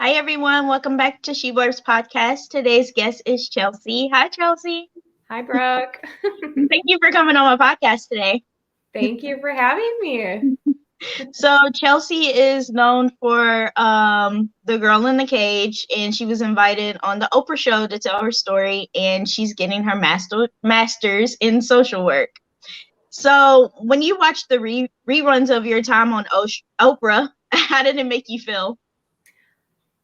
Hi, everyone. Welcome back to She Blurbs Podcast. Today's guest is Chelsea. Hi, Chelsea. Hi, Brooke. Thank you for coming on my podcast today. Thank you for having me. So, Chelsea is known for The Girl in the Cage, and she was invited on the Oprah show to tell her story, and she's getting her master's in social work. So, when you watch the reruns of your time on Oprah, how did it make you feel?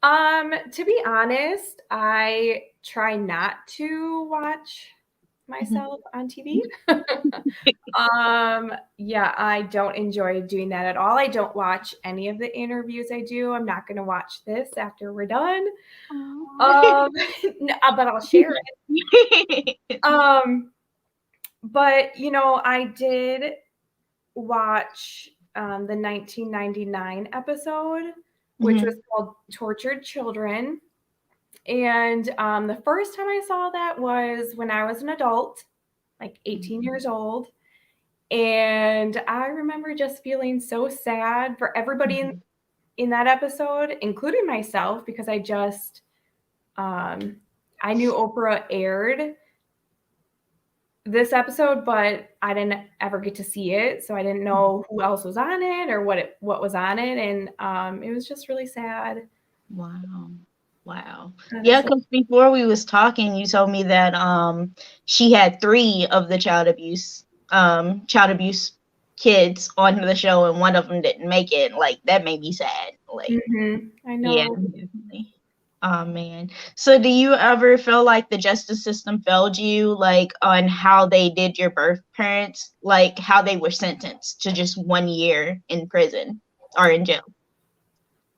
To be honest, I try not to watch myself on TV. Yeah, I don't enjoy doing that at all. I don't watch any of the interviews I do. I'm not going to watch this after we're done. But I'll share it. But I did watch the 1999 episode, which was called Tortured Children. And the first time I saw that was when I was an adult, like 18 years old. And I remember just feeling so sad for everybody in that episode, including myself, because I knew Oprah aired this episode, but I didn't ever get to see it, so I didn't know who else was on it or what was on it, and it was just really sad. Wow. Yeah, because before we was talking, you told me that she had 3 of the child abuse kids on the show, and one of them didn't make it. Like, that made me sad. Like, I know. Yeah, definitely. Oh man. So do you ever feel like the justice system failed you, like on how they did your birth parents, like how they were sentenced to just 1 year in prison or in jail?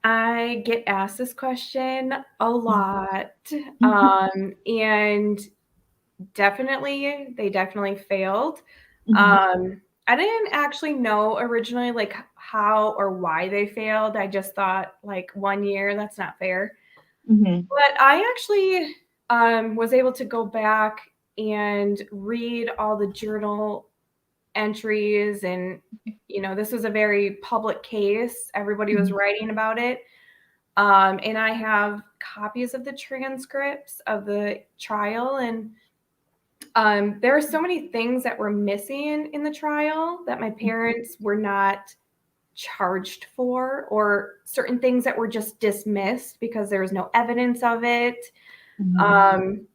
I get asked this question a lot. And they definitely failed. I didn't actually know originally like how or why they failed. I just thought like 1 year, that's not fair. But I actually was able to go back and read all the journal entries, and this was a very public case. Everybody was writing about it, and I have copies of the transcripts of the trial, and there are so many things that were missing in the trial that my parents were not charged for, or certain things that were just dismissed because there was no evidence of it. And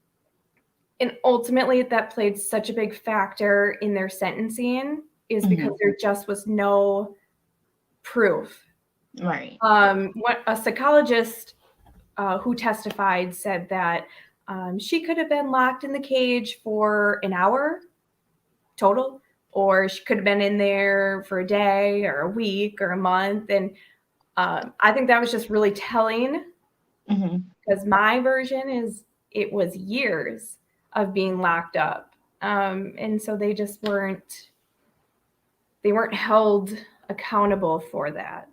ultimately that played such a big factor in their sentencing, is because there just was no proof. Right. What a psychologist who testified said that she could have been locked in the cage for an hour total, or she could have been in there for a day or a week or a month. And I think that was just really telling, because my version is it was years of being locked up. And so they just weren't held accountable for that.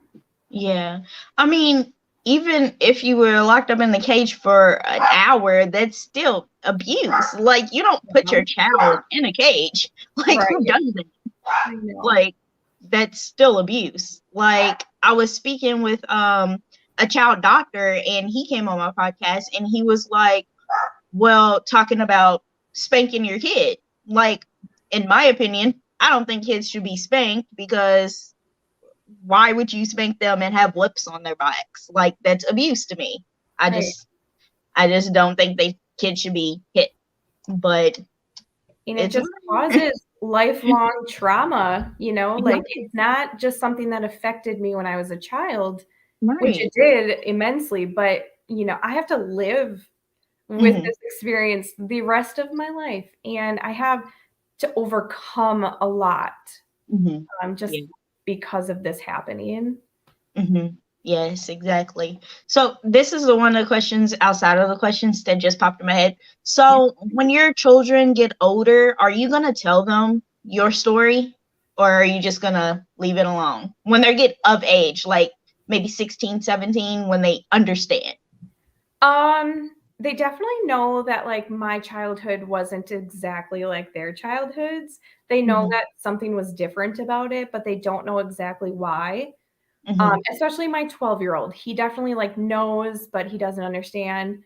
Yeah. I mean, even if you were locked up in the cage for an hour, that's still abuse. Like, you don't put your child in a cage. Like, who does that? Like, that's still abuse. Like, I was speaking with a child doctor, and he came on my podcast, and he was like, well, talking about spanking your kid. Like, in my opinion, I don't think kids should be spanked, because why would you spank them and have whips on their backs? Like, that's abuse to me. I just don't think kids should be hit. But it just causes lifelong trauma, like it's not just something that affected me when I was a child, which it did immensely, but I have to live with this experience the rest of my life, and I have to overcome a lot just because of this happening. Yes, exactly. So this is one of the questions outside of the questions that just popped in my head. So when your children get older, are you going to tell them your story, or are you just going to leave it alone when they get of age, like maybe 16, 17, when they understand? They definitely know that like my childhood wasn't exactly like their childhoods. They know that something was different about it, but they don't know exactly why. Especially my 12-year-old. He definitely like knows, but he doesn't understand.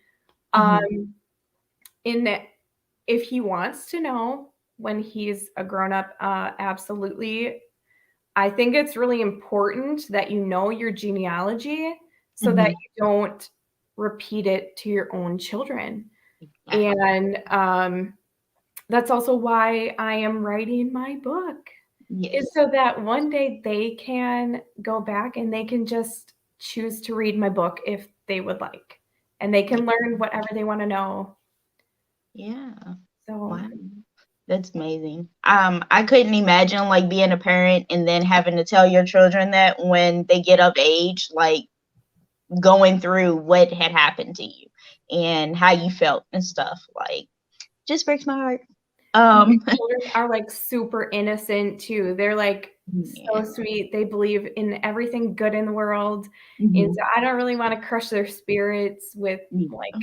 In if he wants to know when he's a grown-up, absolutely. I think it's really important that you know your genealogy so that you don't repeat it to your own children. And that's also why I am writing my book. Yes. Is so that one day they can go back and they can just choose to read my book if they would like. And they can learn whatever they want to know. Yeah. So Wow. That's amazing. I couldn't imagine like being a parent and then having to tell your children that when they get of age, like going through what had happened to you and how you felt and stuff. Like, just breaks my heart. my children are like super innocent too. They're like Yeah. so sweet. They believe in everything good in the world. And so I don't really want to crush their spirits with like,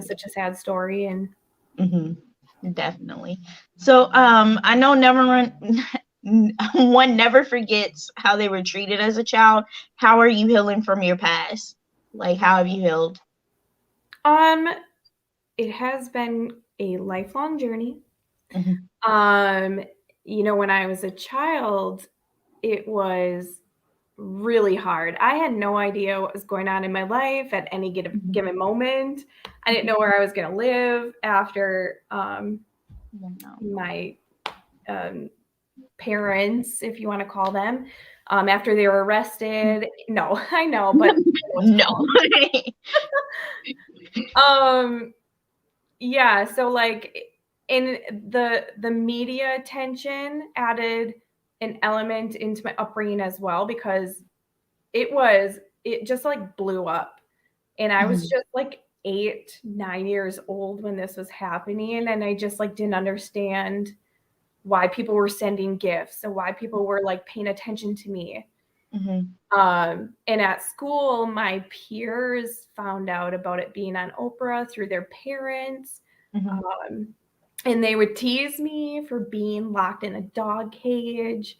such a sad story. And Definitely. So I know one never forgets how they were treated as a child. How are you healing from your past? Like, how have you healed? It has been a lifelong journey. Mm-hmm. When I was a child, it was really hard. I had no idea what was going on in my life at any given moment. I didn't know where I was going to live after my parents, if you want to call them, after they were arrested. No, I know, but no. Yeah, so like in the media attention added an element into my upbringing as well, because it just like blew up. And I was just like 8, 9 years old when this was happening. And I just like didn't understand why people were sending gifts and why people were like paying attention to me. And at school, my peers found out about it being on Oprah through their parents. And they would tease me for being locked in a dog cage.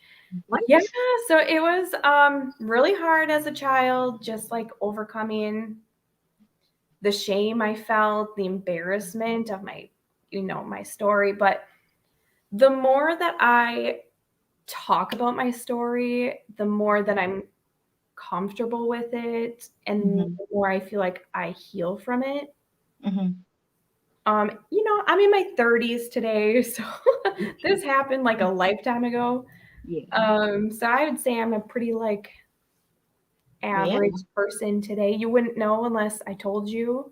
What? Yeah, so it was really hard as a child, just like overcoming the shame I felt, the embarrassment of my story. But the more that I talk about my story, the more that I'm comfortable with it, and the more I feel like I heal from it. I'm in my 30s today, so this happened like a lifetime ago. So I would say I'm a pretty like average person today. You wouldn't know unless I told you.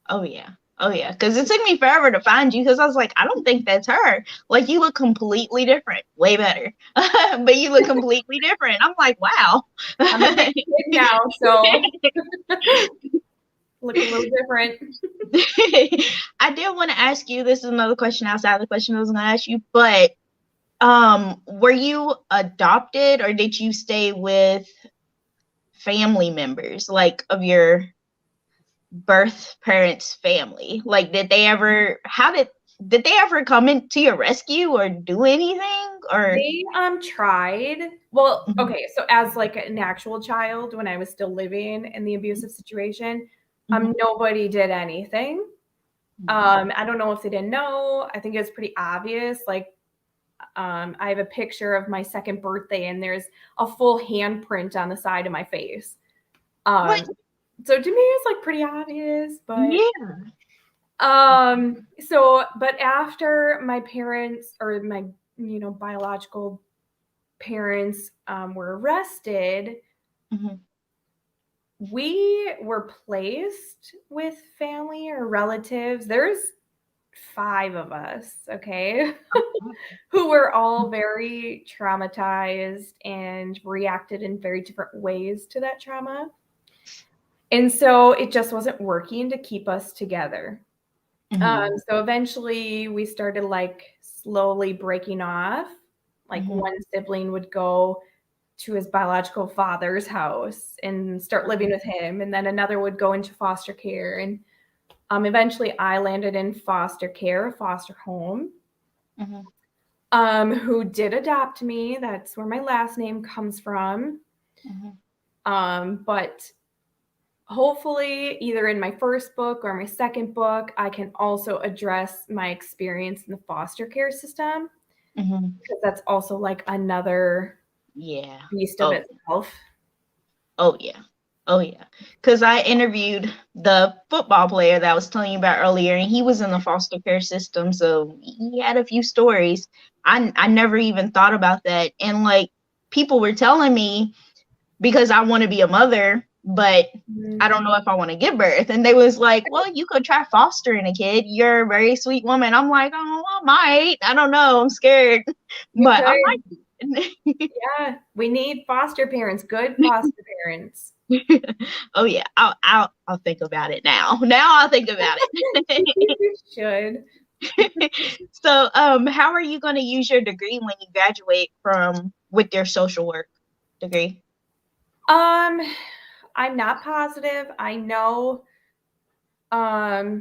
Oh yeah, because it took me forever to find you, because I was like, I don't think that's her. Like, you look completely different, way better, but you look completely different. I'm like, wow. I'm a big kid now, so look a little different. I did want to ask you, this is another question outside the question I was going to ask you, but were you adopted, or did you stay with family members, like of your birth parents' family? Like, did they ever come into your rescue or do anything? Or they tried. Well, okay, so as like an actual child, when I was still living in the abusive situation, nobody did anything. I don't know if they didn't know. I think it was pretty obvious. Like, I have a picture of my second birthday, and there's a full handprint on the side of my face. So to me, it's like pretty obvious, but but after my parents, or my biological parents, were arrested, we were placed with family or relatives. There's 5 of us, okay, who were all very traumatized and reacted in very different ways to that trauma. And so it just wasn't working to keep us together. So eventually we started like slowly breaking off. Like one sibling would go to his biological father's house and start living with him. And then another would go into foster care. And eventually I landed in foster care, foster home. who did adopt me. That's where my last name comes from. But hopefully either in my first book or my second book, I can also address my experience in the foster care system, because that's also like another beast of itself. Oh yeah. Because I interviewed the football player that I was telling you about earlier, and he was in the foster care system, so he had a few stories. I never even thought about that, and like people were telling me, because I want to be a mother, but I don't know if I want to give birth. And they was like, well, you could try fostering a kid. You're a very sweet woman. I'm like, oh, I might. I don't know. I'm scared. But I might. Yeah, we need foster parents, good foster parents. Oh yeah, I'll think about it now. Now I'll think about it. You should. So, how are you going to use your degree when you graduate with your social work degree? I'm not positive. I know. I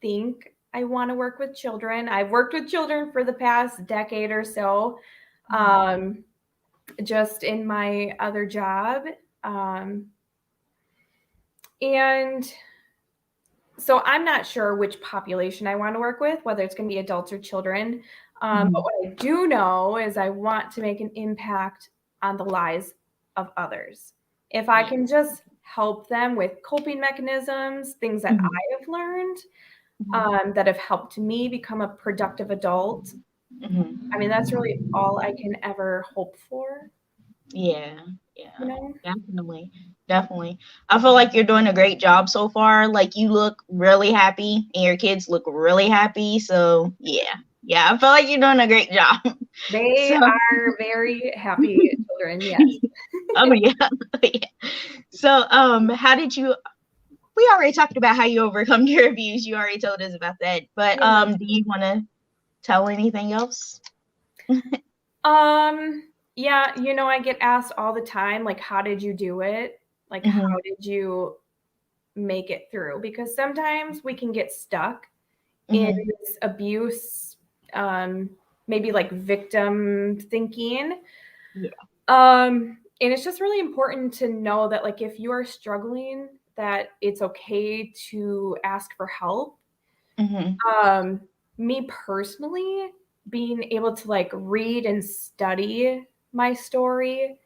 think I want to work with children. I've worked with children for the past decade or so, just in my other job. And so I'm not sure which population I want to work with, whether it's going to be adults or children. But what I do know is I want to make an impact on the lives of others. If I can just help them with coping mechanisms, things that I have learned, that have helped me become a productive adult. I mean, that's really all I can ever hope for. Yeah, You know? definitely. I feel like you're doing a great job so far. Like you look really happy, and your kids look really happy. So yeah, I feel like you're doing a great job. They are very happy children. Yes. Oh yeah. So how did you? We already talked about how you overcome your abuse. You already told us about that. But do you want to tell anything else? Yeah, I get asked all the time, like, how did you do it? Like, how did you make it through? Because sometimes we can get stuck in this abuse, maybe like victim thinking. Yeah. And it's just really important to know that, like, if you are struggling, that it's okay to ask for help. Me personally, being able to like read and study my story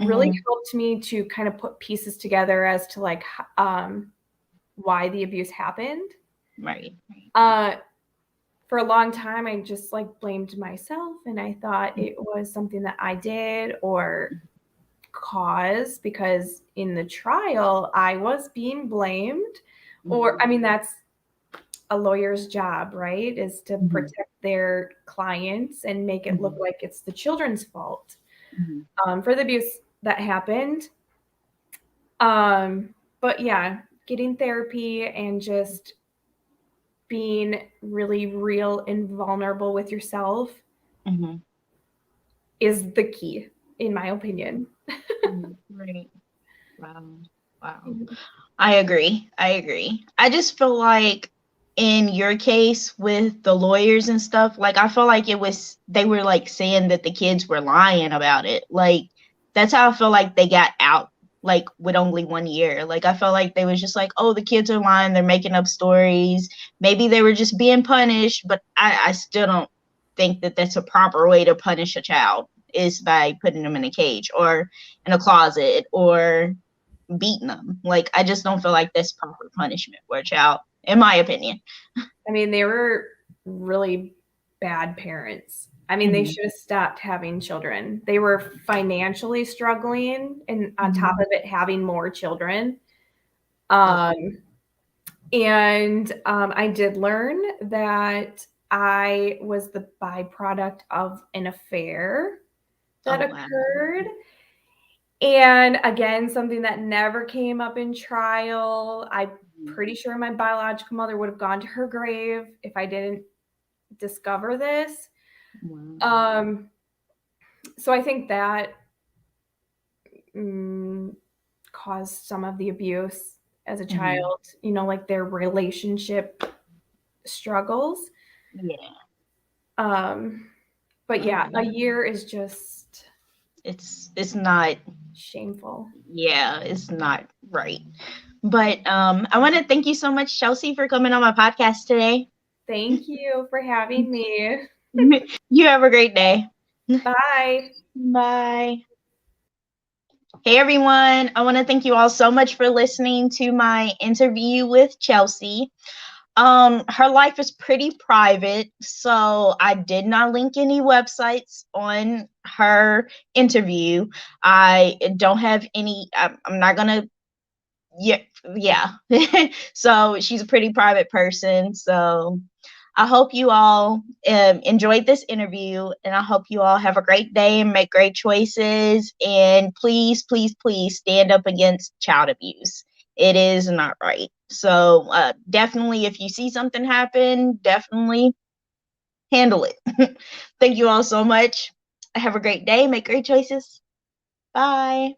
really helped me to kind of put pieces together as to like why the abuse happened. Right. For a long time, I just like blamed myself, and I thought it was something that I did or caused, because in the trial I was being blamed. Or I mean, that's a lawyer's job, right? Is to protect their clients and make it look like it's the children's fault for the abuse that happened. But yeah, getting therapy and just being really real and vulnerable with yourself is the key, in my opinion. Right. Wow. I agree. I just feel like in your case with the lawyers and stuff, like I feel like they were like saying that the kids were lying about it. Like that's how I feel like they got out, like with only 1 year. Like I felt like they was just like, oh, the kids are lying, they're making up stories. Maybe they were just being punished, but I still don't think that that's a proper way to punish a child, is by putting them in a cage or in a closet or beating them. Like I just don't feel like that's proper punishment for a child, in my opinion. I mean, they were really bad parents. I mean, they should have stopped having children. They were financially struggling, and on top of it, having more children. And I did learn that I was the byproduct of an affair that occurred. And again, something that never came up in trial. I'm pretty sure my biological mother would have gone to her grave if I didn't discover this. So I think that caused some of the abuse as a child, like their relationship struggles. Yeah. But yeah, a year is just it's not shameful. Yeah, it's not right. But I want to thank you so much, Chelsea, for coming on my podcast today. Thank you for having me. You have a great day. Bye. Bye. Hey everyone, I want to thank you all so much for listening to my interview with Chelsea. Her life is pretty private, so I did not link any websites on her interview. I don't have any, I'm not gonna, yeah. So she's a pretty private person. So I hope you all enjoyed this interview, and I hope you all have a great day and make great choices. And please, please, please stand up against child abuse. It is not right. So definitely, if you see something happen, definitely handle it. Thank you all so much. Have a great day. Make great choices. Bye.